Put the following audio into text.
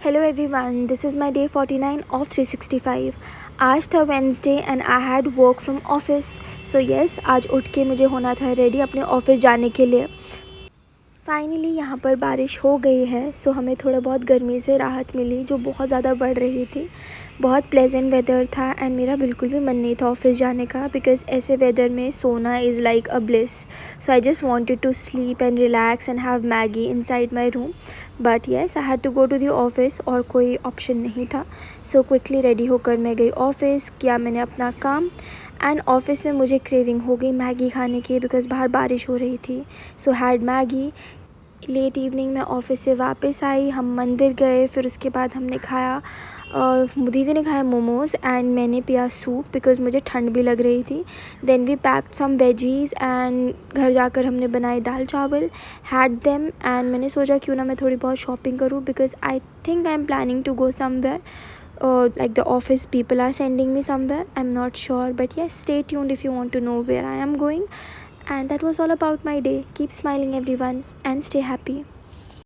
Hello everyone, this is my day 49 of 365. आज था Wednesday and I had work from office. So yes, आज उठ के मुझे होना था रेडी अपने ऑफिस जाने के लिए. फाइनली यहाँ पर बारिश हो गई है, सो हमें थोड़ा बहुत गर्मी से राहत मिली जो बहुत ज़्यादा बढ़ रही थी. बहुत प्लेजेंट वेदर था एंड मेरा बिल्कुल भी मन नहीं था ऑफिस जाने का, बिकॉज ऐसे वेदर में सोना is like a bliss. So I just wanted to sleep and relax and have Maggi inside my room. But yes, I had to go to the office और कोई ऑप्शन नहीं था. So quickly ready होकर मैं गई office, किया मैंने अपना काम. एंड ऑफिस में मुझे क्रेविंग हो गई मैगी खाने की, बिकॉज़ बाहर बारिश हो रही थी. So had Maggi. Late evening में ऑफिस से वापस आई, हम मंदिर गए, फिर उसके बाद हमने खाया, दीदी ने खाया मोमोज़ एंड मैंने पिया सूप, बिकॉज़ मुझे ठंड भी लग रही थी. Then we packed some veggies and घर जाकर हमने बनाई दाल चावल, हैड देम. एंड मैंने सोचा क्यों ना मैं थोड़ी बहुत शॉपिंग करूँ, because I think I am planning to go somewhere. Like the office people are sending me somewhere, I'm not sure, but yes, stay tuned if you want to know where I am going. And that was all about my day. Keep smiling everyone and stay happy.